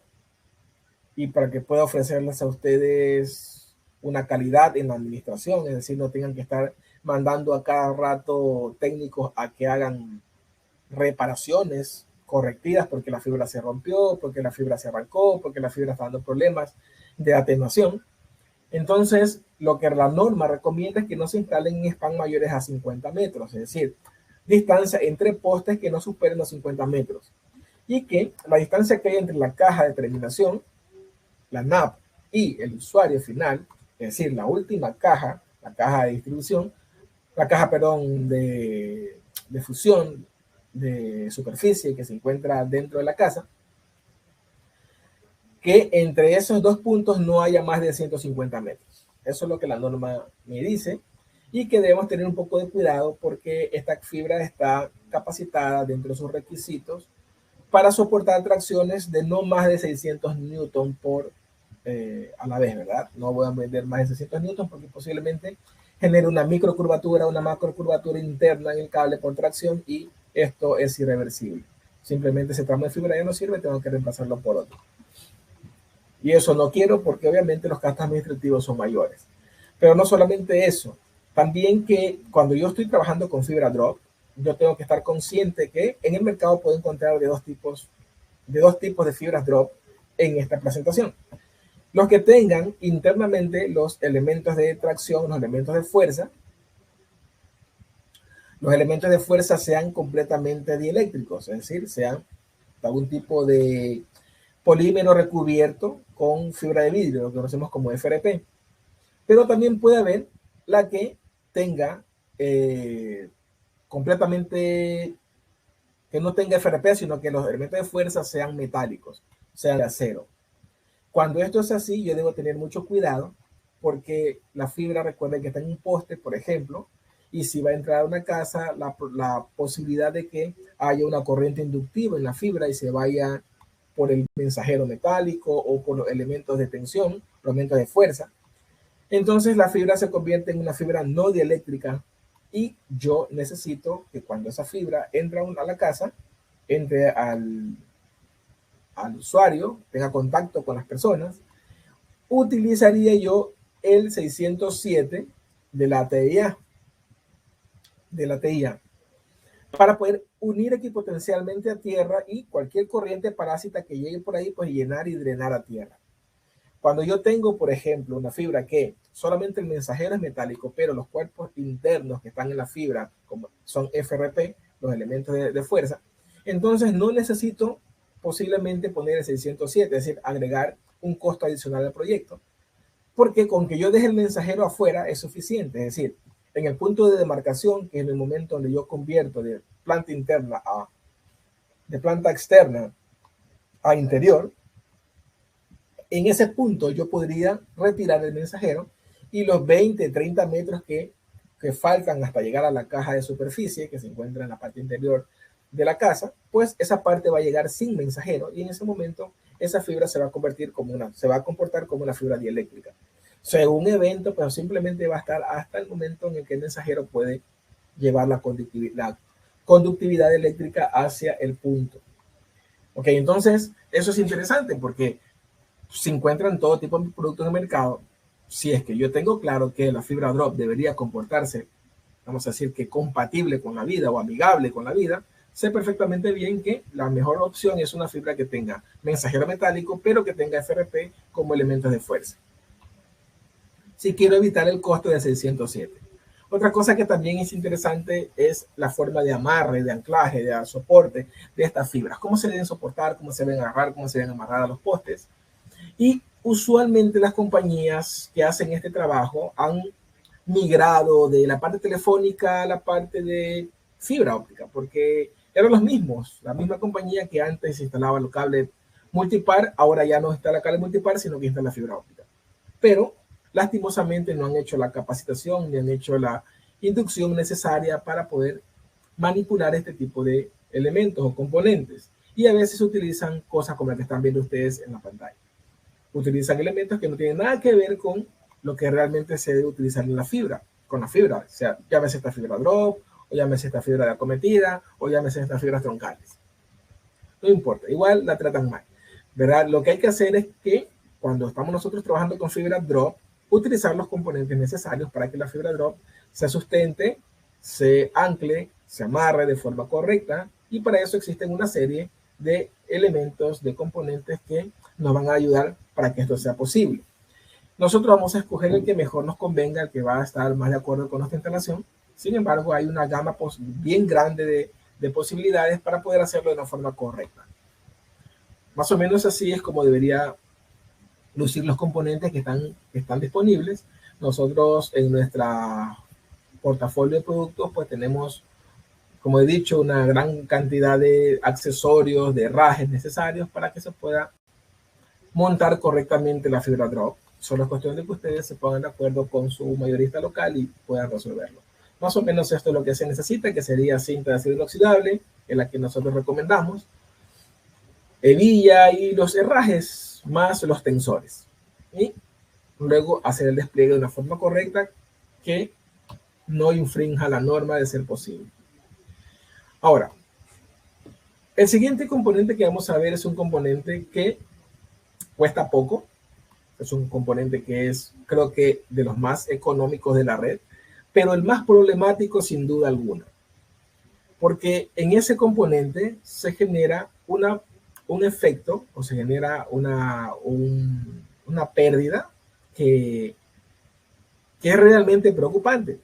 y para que pueda ofrecerles a ustedes una calidad en la administración, es decir, no tengan que estar mandando a cada rato técnicos a que hagan reparaciones correctivas porque la fibra se rompió, porque la fibra se arrancó, porque la fibra está dando problemas de atenuación. Entonces, lo que la norma recomienda es que no se instalen en span mayores a 50 metros, es decir, distancia entre postes que no superen los 50 metros. Y que la distancia que hay entre la caja de terminación, la NAP, y el usuario final, es decir, la última caja, la caja de distribución, la caja, perdón, de fusión de superficie que se encuentra dentro de la casa, que entre esos dos puntos no haya más de 150 metros. Eso es lo que la norma me dice y que debemos tener un poco de cuidado porque esta fibra está capacitada dentro de sus requisitos para soportar tracciones de no más de 600 newton por a la vez, ¿verdad? No voy a vender más de 600 newton porque posiblemente genere una microcurvatura, una macrocurvatura interna en el cable por tracción y esto es irreversible. Simplemente ese tramo de fibra ya no sirve, tengo que reemplazarlo por otro. Y eso no quiero porque obviamente los gastos administrativos son mayores. Pero no solamente eso, también que cuando yo estoy trabajando con fibra drop, yo tengo que estar consciente que en el mercado puedo encontrar de dos tipos de fibras drop en esta presentación. Los que tengan internamente los elementos de tracción, los elementos de fuerza, los elementos de fuerza sean completamente dieléctricos, es decir, sean algún tipo de polímero recubierto con fibra de vidrio, lo que conocemos como FRP. Pero también puede haber la que tenga completamente, que no tenga FRP, sino que los elementos de fuerza sean metálicos, sean de acero. Cuando esto es así, yo debo tener mucho cuidado porque la fibra, recuerden que está en un poste, por ejemplo, y si va a entrar a una casa, la posibilidad de que haya una corriente inductiva en la fibra y se vaya por el mensajero metálico o por los elementos de tensión, los elementos de fuerza. Entonces la fibra se convierte en una fibra no dieléctrica y yo necesito que cuando esa fibra entra a la casa, entre al usuario, tenga contacto con las personas, utilizaría yo el 607 de la TIA, para poder unir equipotencialmente a tierra y cualquier corriente parásita que llegue por ahí, pues llenar y drenar a tierra. Cuando yo tengo, por ejemplo, una fibra que solamente el mensajero es metálico, pero los cuerpos internos que están en la fibra como son FRP, los elementos de fuerza, entonces no necesito posiblemente poner el 607, es decir, agregar un costo adicional al proyecto, porque con que yo deje el mensajero afuera es suficiente, es decir, en el punto de demarcación, que es el momento donde yo convierto de planta interna de planta externa a interior, en ese punto yo podría retirar el mensajero y los 20, 30 metros que faltan hasta llegar a la caja de superficie que se encuentra en la parte interior de la casa, pues esa parte va a llegar sin mensajero y en ese momento esa fibra se va a comportar como una fibra dieléctrica. Según evento, pero simplemente va a estar hasta el momento en el que el mensajero puede llevar la conductividad eléctrica hacia el punto. Ok, entonces eso es interesante porque se encuentran todo tipo de productos en el mercado. Si es que yo tengo claro que la fibra drop debería comportarse, vamos a decir que compatible con la vida o amigable con la vida, sé perfectamente bien que la mejor opción es una fibra que tenga mensajero metálico, pero que tenga FRP como elementos de fuerza. Si quiero evitar el costo de 607. Otra cosa que también es interesante es la forma de amarre, de anclaje, de soporte de estas fibras. Cómo se deben soportar, cómo se deben agarrar, cómo se deben amarrar a los postes. Y usualmente las compañías que hacen este trabajo han migrado de la parte telefónica a la parte de fibra óptica, porque eran los mismos, la misma compañía que antes instalaba los cables multipar, ahora ya no está la cable multipar, sino que está la fibra óptica. Pero lastimosamente no han hecho la capacitación ni han hecho la inducción necesaria para poder manipular este tipo de elementos o componentes. Y a veces utilizan cosas como las que están viendo ustedes en la pantalla. Utilizan elementos que no tienen nada que ver con lo que realmente se debe utilizar en la fibra, con la fibra, o sea, llámese esta fibra drop, o llámese esta fibra de acometida, o llámese estas fibras troncales. No importa, igual la tratan mal, ¿verdad? Lo que hay que hacer es que cuando estamos nosotros trabajando con fibra drop, utilizar los componentes necesarios para que la fibra drop se sustente, se ancle, se amarre de forma correcta, y para eso existen una serie de elementos, de componentes que nos van a ayudar para que esto sea posible. Nosotros vamos a escoger el que mejor nos convenga, el que va a estar más de acuerdo con nuestra instalación. Sin embargo, hay una gama bien grande de posibilidades para poder hacerlo de una forma correcta. Más o menos así es como debería lucir los componentes que están disponibles. Nosotros en nuestra portafolio de productos pues tenemos, como he dicho, una gran cantidad de accesorios, de herrajes necesarios para que se pueda montar correctamente la fibra drop. Solo es cuestión de que ustedes se pongan de acuerdo con su mayorista local y puedan resolverlo. Más o menos esto es lo que se necesita, que sería cinta de acero inoxidable, en la que nosotros recomendamos, hebilla y los herrajes, más los tensores. Y luego hacer el despliegue de una forma correcta que no infrinja la norma de ser posible. Ahora, el siguiente componente que vamos a ver es un componente que cuesta poco. Es un componente que es, creo que, de los más económicos de la red, pero el más problemático sin duda alguna. Porque en ese componente se genera un efecto o se genera una pérdida que es realmente preocupante,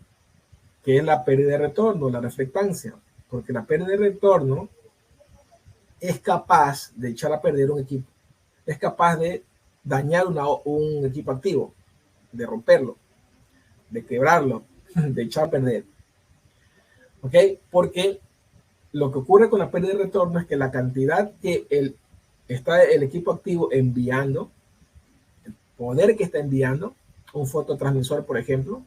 que es la pérdida de retorno, la reflectancia. Porque la pérdida de retorno es capaz de echar a perder un equipo. Es capaz de dañar un equipo activo, de romperlo, de quebrarlo, de echar a perder. ¿Ok? Porque lo que ocurre con la pérdida de retorno es que la cantidad que está el equipo activo enviando, el poder que está enviando, un fototransmisor, por ejemplo,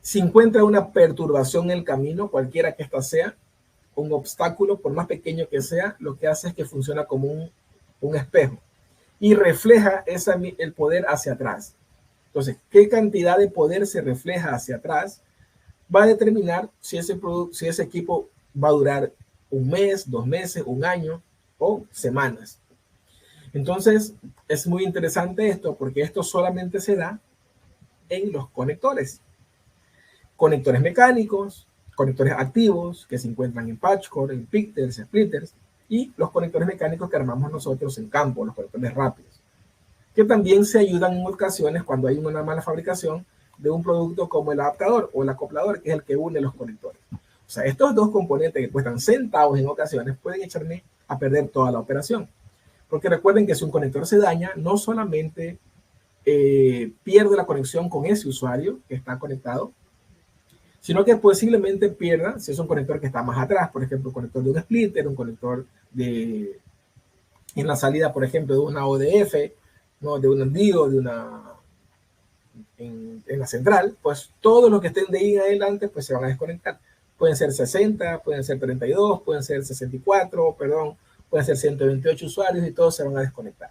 si encuentra una perturbación en el camino, cualquiera que ésta sea, un obstáculo, por más pequeño que sea, lo que hace es que funciona como un espejo y refleja el poder hacia atrás. Entonces, ¿qué cantidad de poder se refleja hacia atrás? Va a determinar si ese equipo va a durar un mes, 2 meses, un año o semanas. Entonces, es muy interesante esto porque esto solamente se da en los conectores. Conectores mecánicos, conectores activos que se encuentran en patchcore, en picters, splitters, y los conectores mecánicos que armamos nosotros en campo, los conectores rápidos, que también se ayudan en ocasiones cuando hay una mala fabricación de un producto como el adaptador o el acoplador, que es el que une los conectores. O sea, estos dos componentes que cuestan centavos en ocasiones pueden echarme a perder toda la operación. Porque recuerden que si un conector se daña, no solamente pierde la conexión con ese usuario que está conectado, sino que posiblemente pierda si es un conector que está más atrás, por ejemplo, un conector de un splitter, un conector en la salida, por ejemplo, de una ODF, ¿no? De un envío, en la central, pues todos los que estén de ahí en adelante pues se van a desconectar. Pueden ser 60, pueden ser 32, pueden ser 64, perdón, pueden ser 128 usuarios y todos se van a desconectar.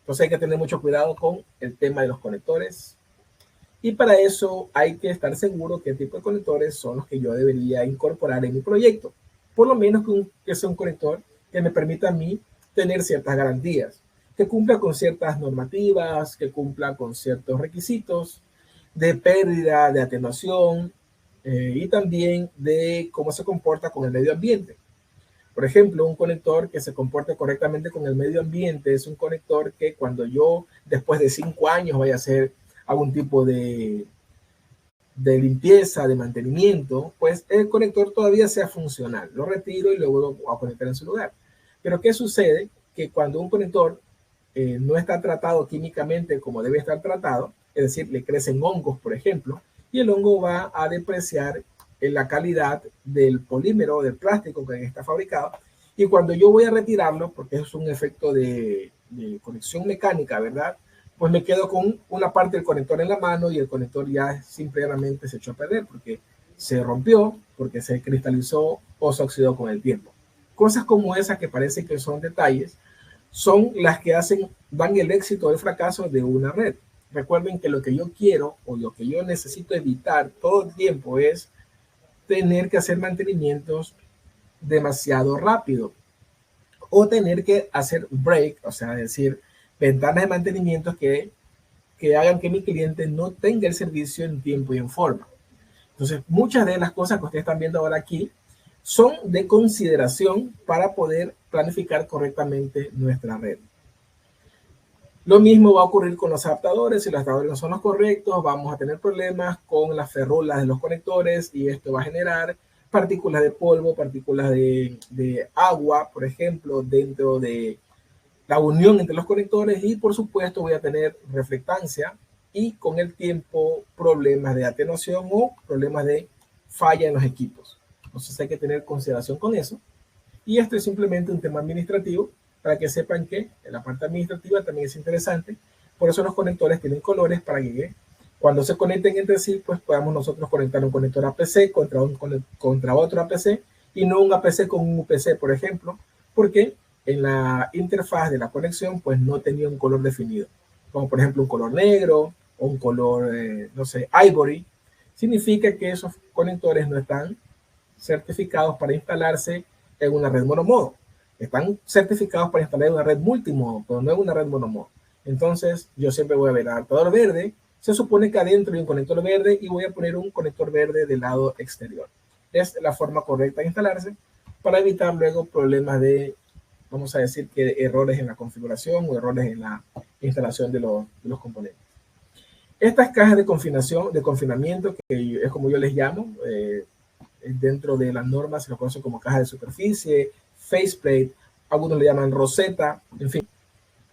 Entonces hay que tener mucho cuidado con el tema de los conectores. Y para eso hay que estar seguro qué tipo de conectores son los que yo debería incorporar en mi proyecto. Por lo menos que sea un conector que me permita a mí tener ciertas garantías, que cumpla con ciertas normativas, que cumpla con ciertos requisitos de pérdida, de atenuación y también de cómo se comporta con el medio ambiente. Por ejemplo, un conector que se comporte correctamente con el medio ambiente es un conector que cuando yo después de 5 años vaya a hacer algún tipo de limpieza, de mantenimiento, pues el conector todavía sea funcional. Lo retiro y lo vuelvo a conectar en su lugar. Pero ¿qué sucede? Que cuando un conector no está tratado químicamente como debe estar tratado, es decir, le crecen hongos, por ejemplo, y el hongo va a depreciar la calidad del polímero, del plástico que está fabricado, Y cuando yo voy a retirarlo, porque es un efecto de conexión mecánica, ¿verdad? Pues me quedo con una parte del conector en la mano y el conector ya simplemente se echó a perder porque se rompió, porque se cristalizó o se oxidó con el tiempo. Cosas como esas que parecen que son detalles, son las que dan el éxito o el fracaso de una red. Recuerden que lo que yo quiero o lo que yo necesito evitar todo el tiempo es tener que hacer mantenimientos demasiado rápido o tener que hacer break, o sea, decir, ventanas de mantenimiento que hagan que mi cliente no tenga el servicio en tiempo y en forma. Entonces, muchas de las cosas que ustedes están viendo ahora aquí son de consideración para poder planificar correctamente nuestra red. Lo mismo va a ocurrir con los adaptadores. Si los adaptadores no son los correctos, vamos a tener problemas con las ferrolas de los conectores y esto va a generar partículas de polvo, partículas de agua, por ejemplo, dentro de la unión entre los conectores y por supuesto voy a tener reflectancia y con el tiempo problemas de atenuación o problemas de falla en los equipos. Entonces hay que tener consideración con eso. Y esto es simplemente un tema administrativo para que sepan que la parte administrativa también es interesante. Por eso los conectores tienen colores para que cuando se conecten entre sí, pues podamos nosotros conectar un conector APC contra otro APC y no un APC con un UPC, por ejemplo, porque en la interfaz de la conexión pues no tenía un color definido, como por ejemplo un color negro o un color, no sé, ivory. Significa que esos conectores no están certificados para instalarse en una red monomodo. Están certificados para instalar en una red multimodo, pero no en una red monomodo. Entonces, yo siempre voy a ver el adaptador verde. Se supone que adentro hay un conector verde y voy a poner un conector verde del lado exterior. Es la forma correcta de instalarse para evitar luego problemas de, vamos a decir, que errores en la configuración o errores en la instalación de los componentes. Estas cajas de confinamiento, que es como yo les llamo, dentro de las normas se lo conoce como caja de superficie, faceplate, algunos le llaman roseta, en fin.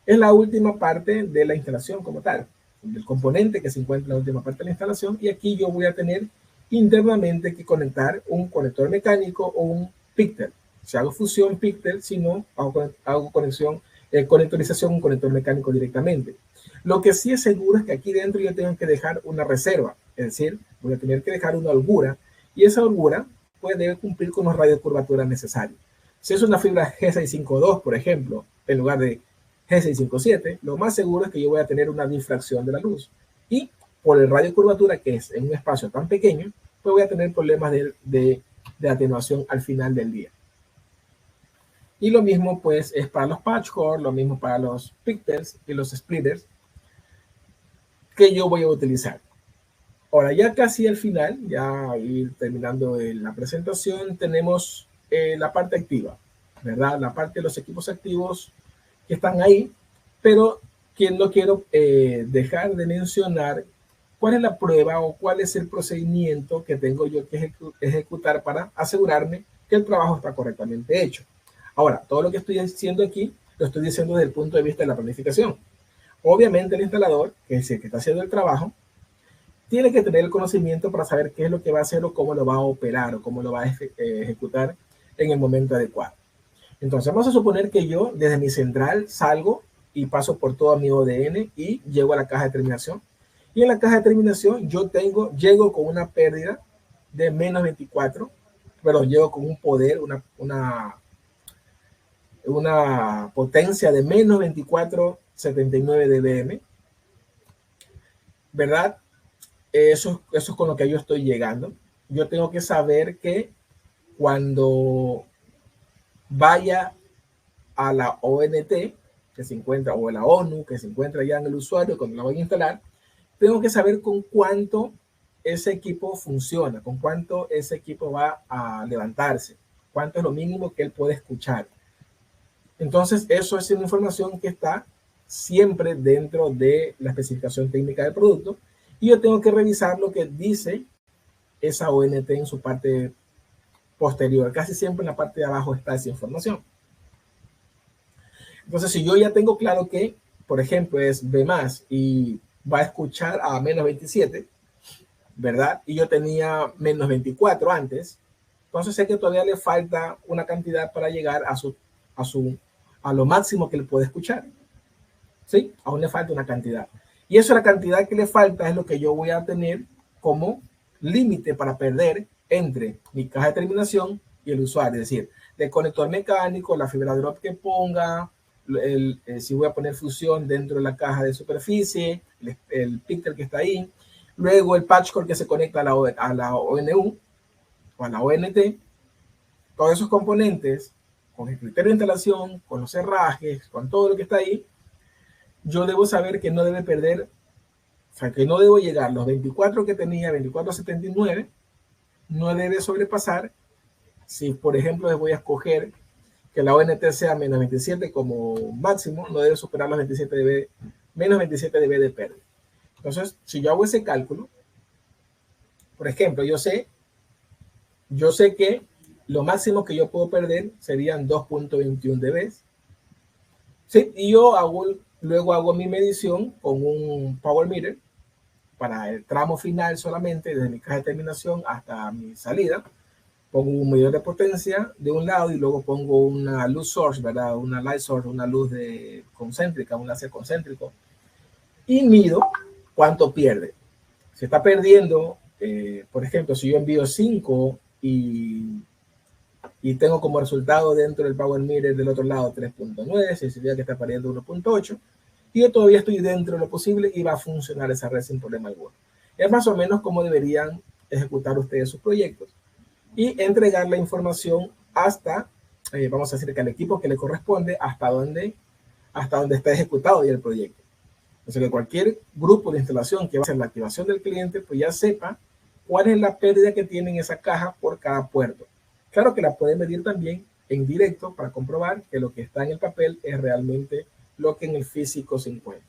Es la última parte de la instalación como tal, del componente que se encuentra en la última parte de la instalación, y aquí yo voy a tener internamente que conectar un conector mecánico o un pictel. Si hago fusión pictel, si no, hago conectorización, un conector mecánico directamente. Lo que sí es seguro es que aquí dentro yo tengo que dejar una reserva, es decir, voy a tener que dejar una holgura, y esa holgura pues debe cumplir con los radios de curvatura necesarios. Si es una fibra G652, por ejemplo, en lugar de G657, lo más seguro es que yo voy a tener una difracción de la luz. Y por el radio de curvatura, que es en un espacio tan pequeño, pues voy a tener problemas de atenuación al final del día. Y lo mismo pues es para los patch core, lo mismo para los pictels y los splitters que yo voy a utilizar. Ahora, ya casi al final, ya ir terminando la presentación, tenemos la parte activa, ¿verdad? La parte de los equipos activos que están ahí, pero que no quiero dejar de mencionar cuál es la prueba o cuál es el procedimiento que tengo yo que ejecutar para asegurarme que el trabajo está correctamente hecho. Ahora, todo lo que estoy diciendo aquí, lo estoy diciendo desde el punto de vista de la planificación. Obviamente el instalador, que es el que está haciendo el trabajo, tiene que tener el conocimiento para saber qué es lo que va a hacer o cómo lo va a operar o cómo lo va a ejecutar en el momento adecuado. Entonces vamos a suponer que yo desde mi central salgo y paso por todo mi ODN y llego a la caja de terminación. Y en la caja de terminación yo llego con una pérdida de menos 24, pero llego con un poder, una potencia de menos 2479 dBm, ¿verdad? Eso es con lo que yo estoy llegando. Yo tengo que saber que cuando vaya a la ONT que se encuentra, o a la ONU que se encuentra ya en el usuario, cuando la voy a instalar, tengo que saber con cuánto ese equipo funciona, con cuánto ese equipo va a levantarse, cuánto es lo mínimo que él puede escuchar. Entonces, eso es una información que está siempre dentro de la especificación técnica del producto y yo tengo que revisar lo que dice esa ONT en su parte posterior. Casi siempre en la parte de abajo está esa información. Entonces, si yo ya tengo claro que, por ejemplo, es B+ y va a escuchar a menos 27, ¿verdad? Y yo tenía menos 24 antes, Entonces sé que todavía le falta una cantidad para llegar a lo máximo que le puede escuchar. ¿Sí? Aún le falta una cantidad. Y eso, la cantidad que le falta, es lo que yo voy a tener como límite para perder entre mi caja de terminación y el usuario. Es decir, el conector mecánico, la fibra drop que ponga, si voy a poner fusión dentro de la caja de superficie, el picter que está ahí, luego el patch cord que se conecta a la ONU o a la ONT, todos esos componentes, con el criterio de instalación, con los herrajes, con todo lo que está ahí, yo debo saber que no debe perder, o sea, que no debo llegar los 24 que tenía, 2479, no debe sobrepasar. Si, por ejemplo, voy a escoger que la ONT sea menos 27 como máximo, no debe superar los 27 dB, menos 27 dB de pérdida. Entonces, si yo hago ese cálculo, por ejemplo, yo sé que lo máximo que yo puedo perder serían 2.21 dB. ¿Sí? Y yo luego hago mi medición con un power meter para el tramo final solamente, desde mi caja de terminación hasta mi salida. Pongo un medidor de potencia de un lado y luego pongo una luz source, ¿verdad? Una light source, una luz concéntrica, un láser concéntrico. Y mido cuánto pierde. Si está perdiendo, por ejemplo, si yo envío 5 y tengo como resultado dentro del power meter del otro lado 3.9, significa que está perdiendo 1.8, y yo todavía estoy dentro de lo posible y va a funcionar esa red sin problema alguno. Es más o menos como deberían ejecutar ustedes sus proyectos y entregar la información hasta, vamos a decir que al equipo que le corresponde, hasta donde está ejecutado ya el proyecto. O sea, que cualquier grupo de instalación que va a hacer la activación del cliente, pues ya sepa cuál es la pérdida que tiene en esa caja por cada puerto. Claro que la pueden medir también en directo para comprobar que lo que está en el papel es realmente lo que en el físico se encuentra.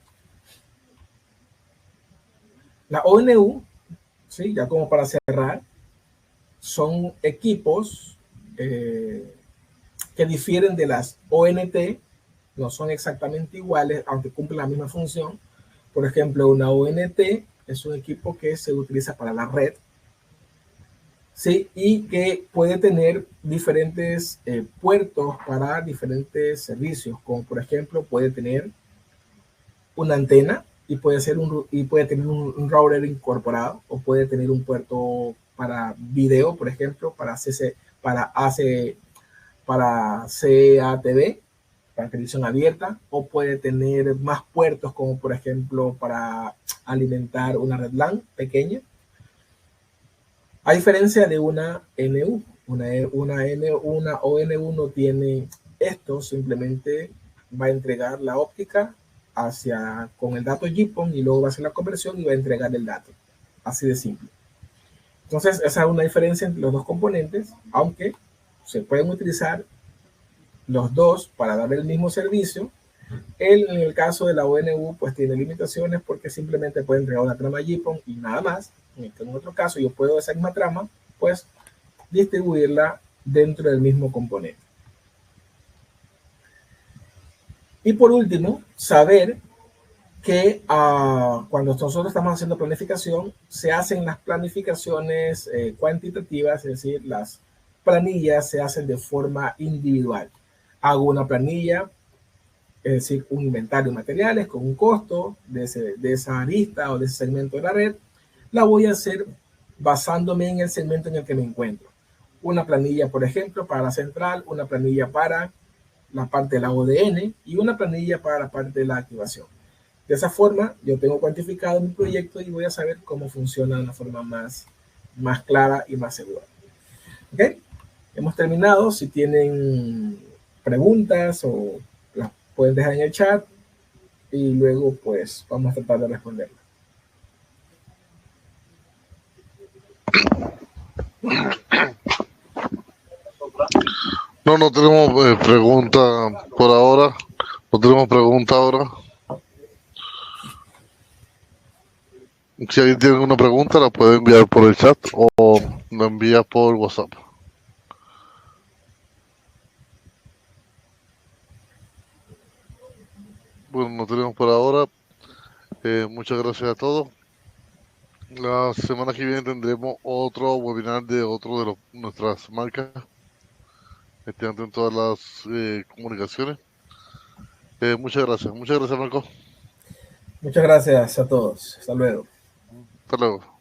La ONU, ¿sí? Ya como para cerrar, son equipos que difieren de las ONT, no son exactamente iguales, aunque cumplen la misma función. Por ejemplo, una ONT es un equipo que se utiliza para la red, ¿sí? Y que puede tener diferentes puertos para diferentes servicios, como por ejemplo puede tener una antena y puede tener un router incorporado, o puede tener un puerto para video, por ejemplo, para CATV, para televisión abierta, o puede tener más puertos, como por ejemplo para alimentar una red LAN pequeña. A diferencia de una NU, una ONU no tiene esto, simplemente va a entregar la óptica con el dato GPON y luego va a hacer la conversión y va a entregar el dato. Así de simple. Entonces, esa es una diferencia entre los dos componentes, aunque se pueden utilizar los dos para dar el mismo servicio. En el caso de la ONU, pues tiene limitaciones porque simplemente puede entregar una trama GPON y nada más. En otro caso, yo puedo esa misma trama, pues, distribuirla dentro del mismo componente. Y por último, saber que cuando nosotros estamos haciendo planificación, se hacen las planificaciones cuantitativas, es decir, las planillas se hacen de forma individual. Hago una planilla, es decir, un inventario de materiales con un costo de esa arista o de ese segmento de la red. La voy a hacer basándome en el segmento en el que me encuentro. Una planilla, por ejemplo, para la central, una planilla para la parte de la ODN y una planilla para la parte de la activación. De esa forma, yo tengo cuantificado mi proyecto y voy a saber cómo funciona de una forma más clara y más segura. ¿Ok? Hemos terminado. Si tienen preguntas o las pueden dejar en el chat y luego pues vamos a tratar de responderlas.
No tenemos pregunta por ahora. No tenemos pregunta ahora. Si alguien tiene alguna pregunta, la puede enviar por el chat o la envía por WhatsApp. Bueno, no tenemos por ahora. Muchas gracias a todos. La semana que viene tendremos otro webinar de otro de nuestras marcas. Estén atentos a las comunicaciones. Muchas gracias Marco.
Muchas gracias a todos. Hasta luego.
Hasta luego.